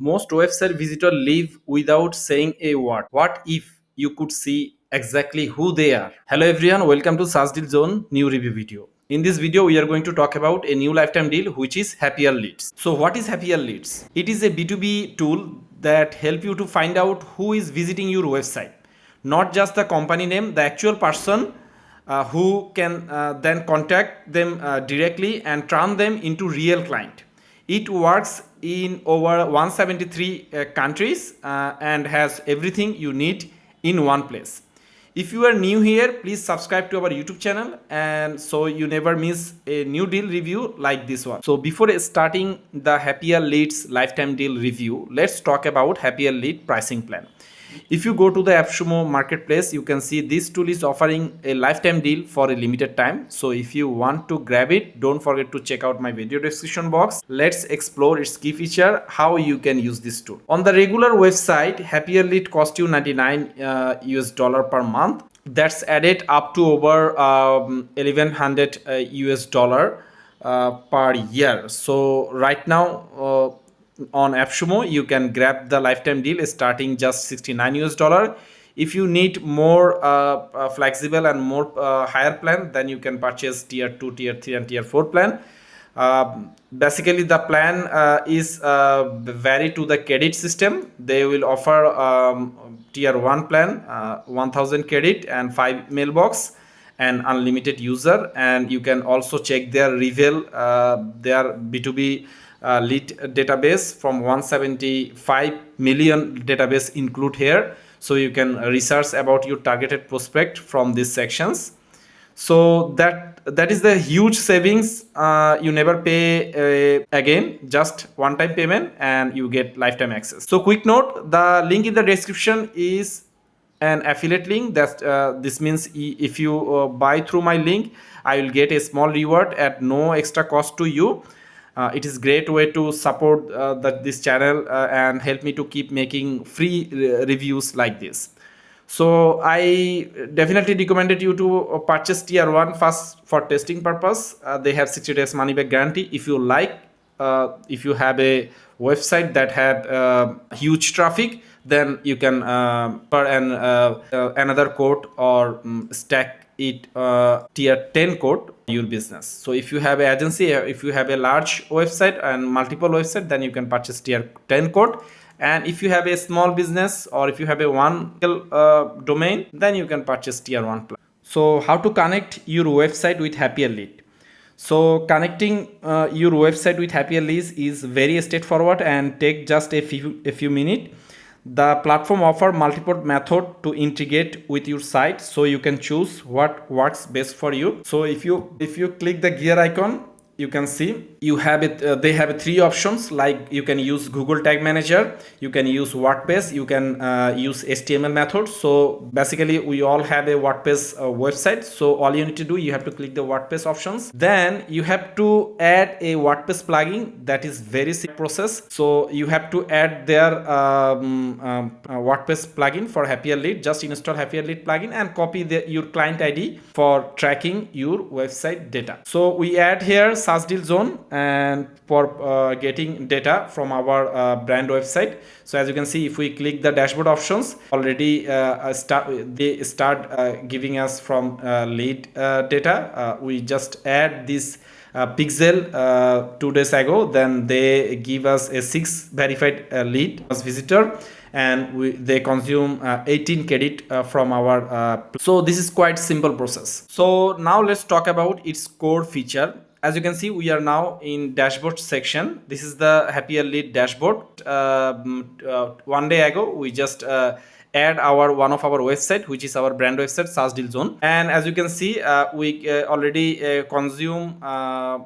Most website visitors leave without saying a word. What if you could see exactly who they are? Hello everyone, welcome to SaaS Deal Zone new review video. In this video, we are going to talk about a new lifetime deal which is Happierleads. So what is Happierleads? It is a B2B tool that help you to find out who is visiting your website. Not just the company name, the actual person who can then contact them directly and turn them into real client. It works in over 173 countries and has everything you need in one place. If you are new here, please subscribe to our YouTube channel and so you never miss a new deal review like this one. So before starting the Happierleads lifetime deal review, let's talk about Happierlead pricing plan. If you go to the AppSumo marketplace, you can see this tool is offering a lifetime deal for a limited time. So if you want to grab it, don't forget to check out my video description box. Let's explore its key feature, how you can use this tool. On the regular website, Happierlead cost you 99 US dollar per month. That's added up to over 1100 US dollar per year. So right now, on AppSumo, you can grab the lifetime deal starting just 69 US dollar. If you need more flexible and more higher plan, then you can purchase tier 2, tier 3 and tier 4 plan. Basically the plan is vary to the credit system. They will offer tier 1 plan 1000 credit and 5 mailbox and unlimited user, and you can also check their reveal their B2B lead database from 175 million database include here, so you can research about your targeted prospect from these sections. So that is the huge savings. You never pay again, just one time payment and you get lifetime access. So quick note, the link in the description is an affiliate link. That this means if you buy through my link, I will get a small reward at no extra cost to you. It is great way to support this channel and help me to keep making free reviews like this. So I definitely recommended you to purchase tier 1 first for testing purpose. They have 60 days money back guarantee. If you like, if you have a website that had huge traffic, then you can per another code or stack it tier 10 code your business. So if you have an agency, if you have a large website and multiple website, then you can purchase tier 10 code. And if you have a small business or if you have a one domain, then you can purchase tier 1 plan. So how to connect your website with Happierlead? So connecting your website with Happierleads is very straightforward and take just a few minutes. The platform offer multiple method to integrate with your site, so you can choose what works best for you. So if you click the gear icon, you can see you have it. They have three options, like you can use Google Tag Manager, you can use WordPress, you can use HTML method. So basically we all have a WordPress website, so all you need to do, you have to click the WordPress options. Then you have to add a WordPress plugin. That is very simple process. So you have to add their WordPress plugin for Happierlead. Just install Happierlead plugin and copy your client ID for tracking your website data. So we add here SaaS Deal Zone and for getting data from our brand website. So as you can see, if we click the dashboard options, already they start giving us from lead data. We just add this pixel 2 days ago, then they give us a 6 verified lead as visitor, and they consume 18 credit from our so this is quite simple process. So now let's talk about its core feature. As you can see, we are now in dashboard section. This is the Happierlead dashboard. 1 day ago, we just add one of our website, which is our brand website, SaaS Deal Zone. And as you can see, we already consume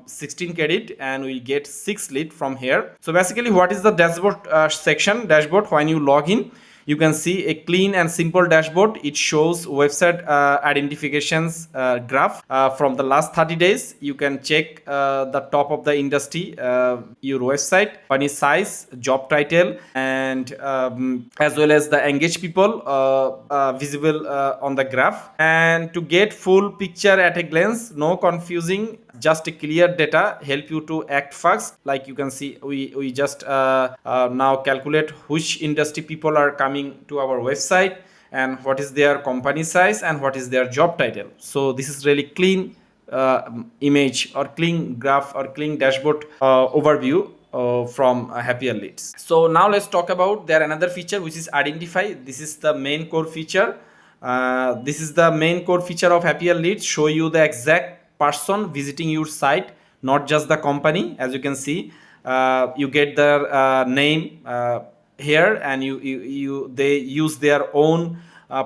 16 credit and we get 6 lead from here. So basically, what is the dashboard section? Dashboard, when you log in, you can see a clean and simple dashboard. It shows website identifications graph from the last 30 days. You can check the top of the industry, your website, company size, job title, and as well as the engaged people visible on the graph. And to get full picture at a glance, no confusing just a clear data help you to act fast. Like you can see, we just now calculate which industry people are coming to our website, and what is their company size, and what is their job title. So this is really clean image, or clean graph, or clean dashboard overview from Happierleads. So now let's talk about their another feature, which is identify. This is the main core feature. This is the main core feature of Happierleads. Show you the exact person visiting your site, not just the company. As you can see, you get their name here, and they use their own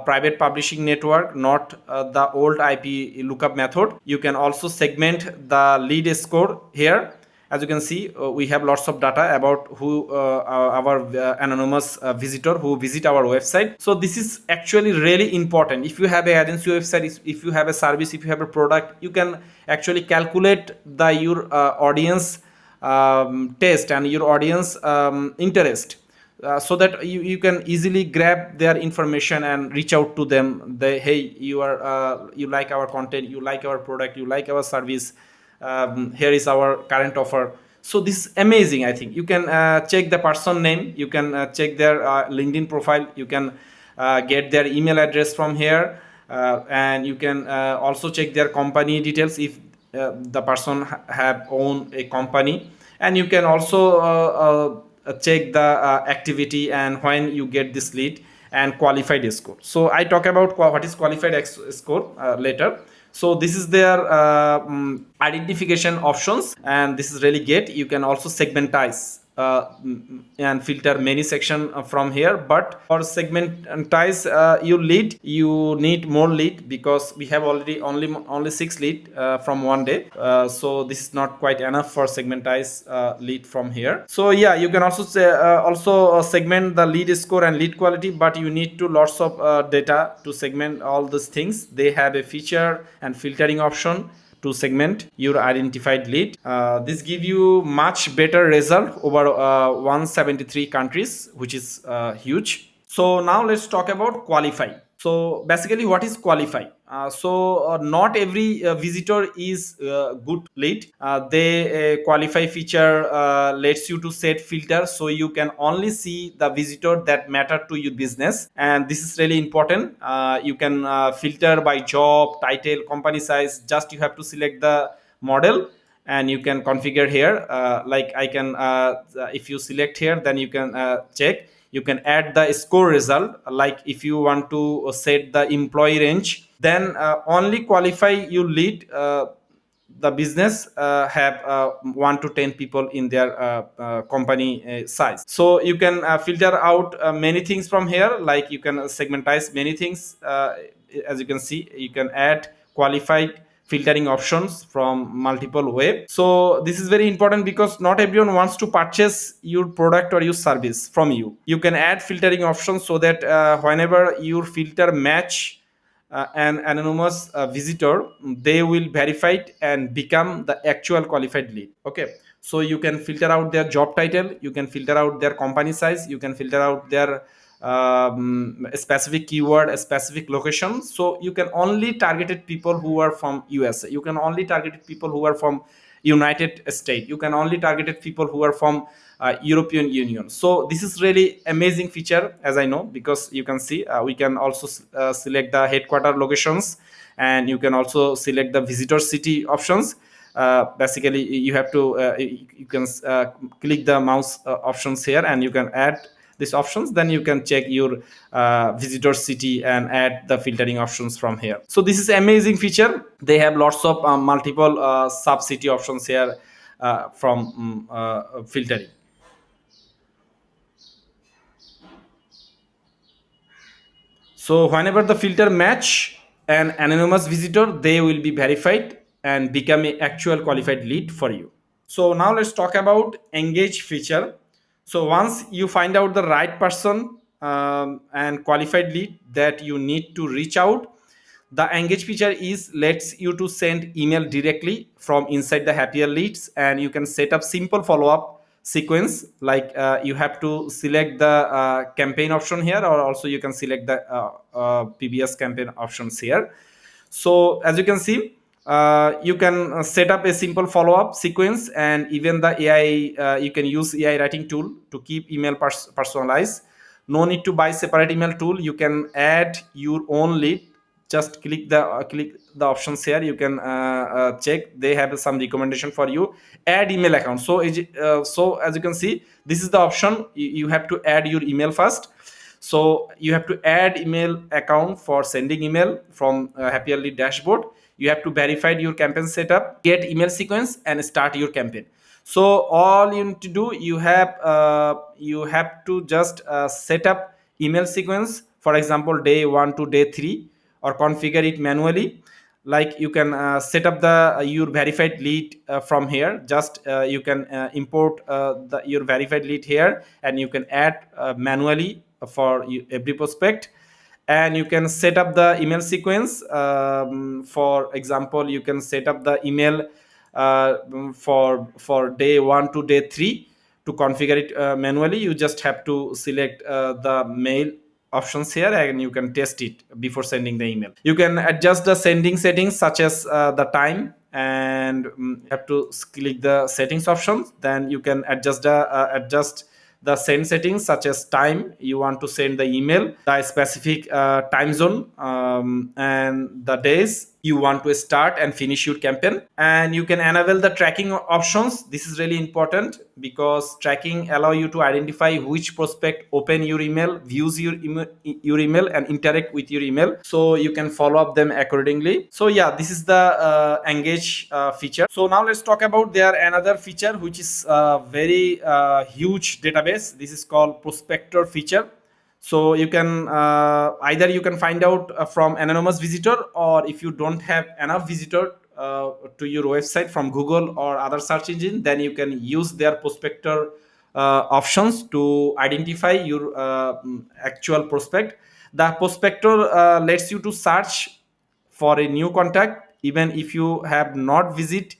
private publishing network, not the old IP lookup method. You can also segment the lead score here. As you can see, we have lots of data about who our anonymous visitor who visit our website. So this is actually really important. If you have a agency website, if you have a service, if you have a product, you can actually calculate the your audience taste and your audience interest, so that you can easily grab their information and reach out to them. They, hey, you like our content, you like our product, you like our service, here is our current offer. So this is amazing. I think you can check the person name, you can check their LinkedIn profile, you can get their email address from here, and you can also check their company details if the person have owned a company. And you can also check the activity and when you get this lead, and qualified score. So I talk about what is qualified score later. So this is their identification options, and this is really great. You can also segmentize and filter many section from here. But for segmentize your lead, you need more lead, because we have already only 6 lead from one day. So this is not quite enough for segmentize lead from here. So yeah, you can also say, segment the lead score and lead quality, but you need to lots of data to segment all these things. They have a feature and filtering option to segment your identified lead. This give you much better result over 173 countries, which is huge. So now let's talk about qualify. So basically, what is qualify? Not every visitor is good lead. They qualify feature lets you to set filter, so you can only see the visitor that matter to your business, and this is really important. You can filter by job title, company size. Just you have to select the model, and you can configure here. Like I can, if you select here, then you can check. You can add the score result. Like if you want to set the employee range, then only qualify you lead the business have 1 to 10 people in their company size. So you can filter out many things from here. Like you can segmentize many things. As you can see, you can add qualified filtering options from multiple way. So this is very important, because not everyone wants to purchase your product or your service from you. You can add filtering options, so that whenever your filter match an anonymous visitor, they will verify it and become the actual qualified lead. Okay, so you can filter out their job title, you can filter out their company size, you can filter out their a specific keyword, a specific location. So you can only targeted people who are from USA, you can only targeted people who are from United States, you can only targeted people who are from European Union. So this is really amazing feature, as I know, because you can see we can also select the headquarter locations, and you can also select the visitor city options. Basically, you have to you can click the mouse options here, and you can add these options. Then you can check your visitor city and add the filtering options from here. So this is amazing feature. They have lots of multiple sub city options here from filtering. So whenever the filter match an anonymous visitor, they will be verified and become a actual qualified lead for you. So now let's talk about engage feature. So once you find out the right person and qualified lead that you need to reach out, the engage feature is lets you to send email directly from inside the Happierleads, and you can set up simple follow-up sequence. Like you have to select the campaign option here, or also you can select the PBS campaign options here. So as you can see, You can set up a simple follow-up sequence, and even the AI, you can use AI writing tool to keep email personalized. No need to buy separate email tool. You can add your own lead. Just click the options here. You can check. They have some recommendation for you. Add email account. So as you can see, this is the option. You have to add your email first. So you have to add email account for sending email from Happierlead dashboard. You have to verify your campaign setup, get email sequence, and start your campaign. So all you need to do, you have to just set up email sequence, for example day 1 to day 3, or configure it manually. Like you can set up the your verified lead from here. Just you can import your verified lead here, and you can add manually for every prospect. And you can set up the email sequence. For example, you can set up the email for day 1 to day 3. To configure it manually, you just have to select the mail options here, and you can test it before sending the email. You can adjust the sending settings, such as the time, and have to click the settings options. Then you can adjust the send settings, such as time you want to send the email, the specific time zone, and the days you want to start and finish your campaign. And you can enable the tracking options. This is really important, because tracking allow you to identify which prospect open your email, views your email, and interact with your email, so you can follow up them accordingly. So yeah, this is the engage feature. So now let's talk about their another feature, which is very huge database. This is called Prospector feature. So you can either you can find out from anonymous visitor, or if you don't have enough visitor to your website from Google or other search engine, then you can use their Prospector options to identify your actual prospect. The Prospector lets you to search for a new contact even if you have not visit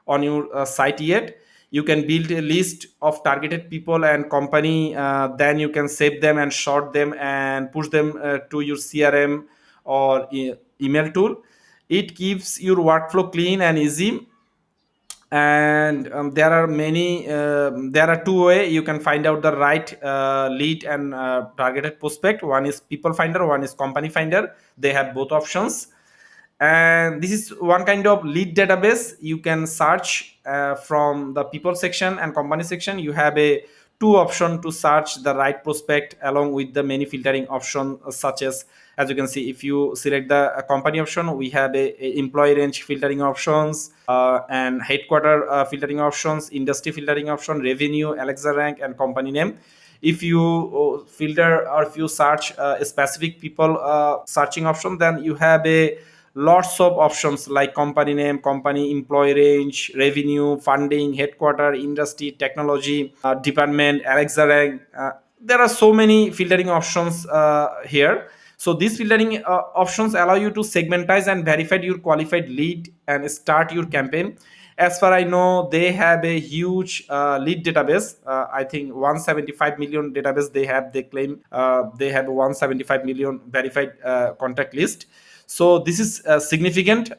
on your site yet. You can build a list of targeted people and company. Then you can save them and sort them and push them to your CRM or email tool. It keeps your workflow clean and easy. And there are many there are two way you can find out the right lead and targeted prospect. One is people finder, one is company finder. They have both options. And this is one kind of lead database. You can search from the people section and company section. You have a two option to search the right prospect, along with the many filtering option, such as you can see, if you select the company option, we have a employee range filtering options, and headquarter filtering options, industry filtering option, revenue, Alexa rank, and company name. If you filter, or if you search a specific people searching option, then you have a lots of options like company name, company employee range, revenue, funding, headquarter, industry, technology, department, Alexa rank. There are so many filtering options here. So these filtering options allow you to segmentize and verify your qualified lead and start your campaign. As far I know, they have a huge lead database. I think 175 million database they have. They claim they have 175 million verified contact list. So this is significant.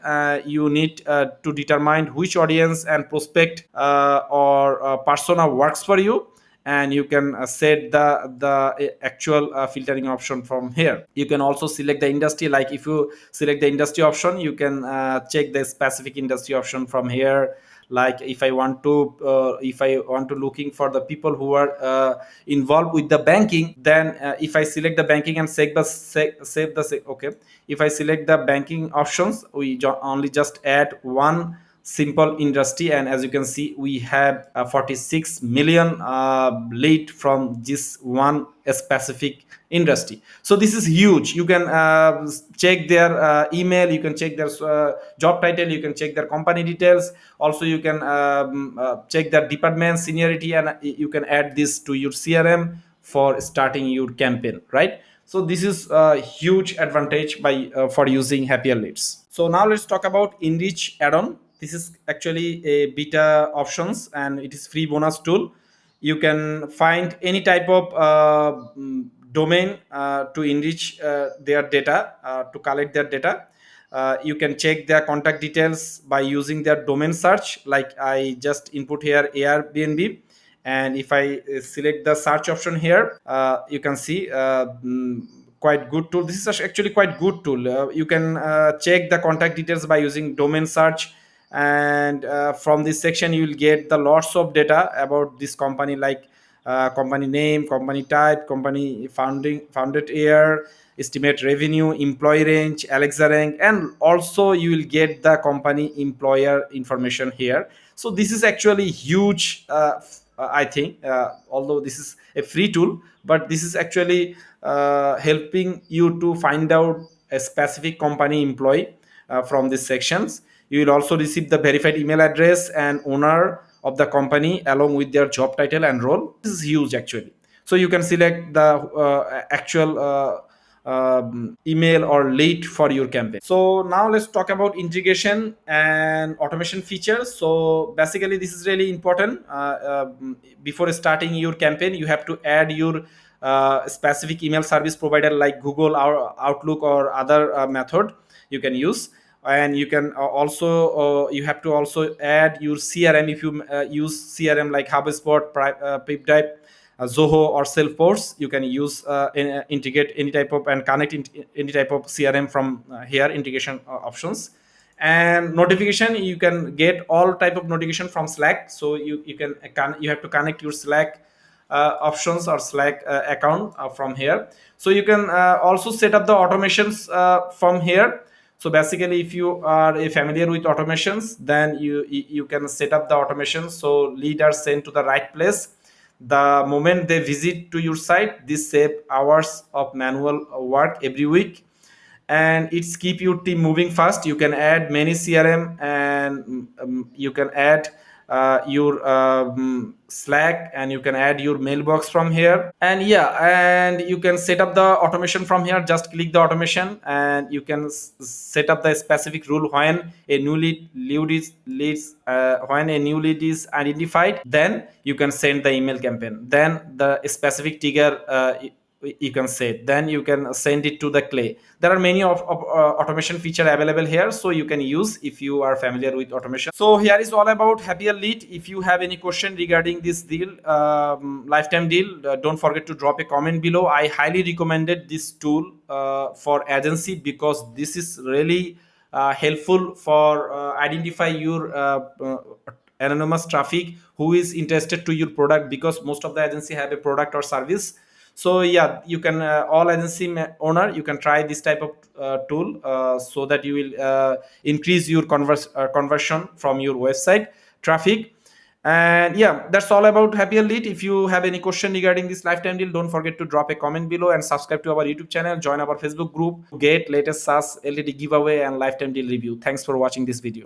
You need to determine which audience and prospect or persona works for you, and you can set the actual filtering option from here. You can also select the industry. Like if you select the industry option, you can check the specific industry option from here. Like if I want to looking for the people who are involved with the banking, then if I select the banking and okay, if I select the banking options, we only just add one simple industry, and as you can see, we have 46 million lead from this one specific industry. So this is huge. You can check their email, you can check their job title, you can check their company details. Also you can check their department seniority, and you can add this to your CRM for starting your campaign, right? So this is a huge advantage by for using Happierleads. So now let's talk about Enrich add-on. This is actually a beta options, and it is free bonus tool. You can find any type of domain to enrich their data, to collect their data. You can check their contact details by using their domain search, like I just input here Airbnb. And if I select the search option here, you can see quite good tool. This is actually quite good tool. You can check the contact details by using domain search. And from this section you will get the lots of data about this company, like company name, company type, company founded year, estimate revenue, employee range, Alexa rank, and also you will get the company employer information here. So this is actually huge. I think, although this is a free tool, but this is actually helping you to find out a specific company employee from these sections. You will also receive the verified email address and owner of the company along with their job title and role. This is huge actually. So you can select the actual email or lead for your campaign. So now let's talk about integration and automation features. So basically this is really important. Before starting your campaign, you have to add your specific email service provider like Google or Outlook or other method you can use. And you can also you have to also add your CRM. If you use CRM like HubSpot, PipDrive, Zoho or Salesforce, you can use integrate any type of and connect any type of CRM from here integration options. And notification, you can get all type of notification from Slack. So you have to connect your Slack options or Slack account from here. So you can also set up the automations from here. So basically if you are familiar with automations, then you can set up the automations so lead are sent to the right place the moment they visit to your site. This save hours of manual work every week, and it's keep your team moving fast. You can add many CRM, and you can add your Slack, and you can add your mailbox from here. And yeah, and you can set up the automation from here. Just click the automation and you can set up the specific rule when a new leads when a new lead is identified. Then you can send the email campaign. Then the specific trigger you can say, then you can send it to the clay. There are many of automation feature available here, so you can use if you are familiar with automation. So here is all about Happierleads. If you have any question regarding this deal, lifetime deal, don't forget to drop a comment below. I highly recommended this tool for agency because this is really helpful for identify your anonymous traffic who is interested to your product, because most of the agency have a product or service. So yeah, you can all agency owner, you can try this type of tool so that you will increase your conversion from your website traffic. And yeah, that's all about Happierleads. If you have any question regarding this lifetime deal, don't forget to drop a comment below and subscribe to our YouTube channel, join our Facebook group, get latest SaaS LTD giveaway and lifetime deal review. Thanks for watching this video.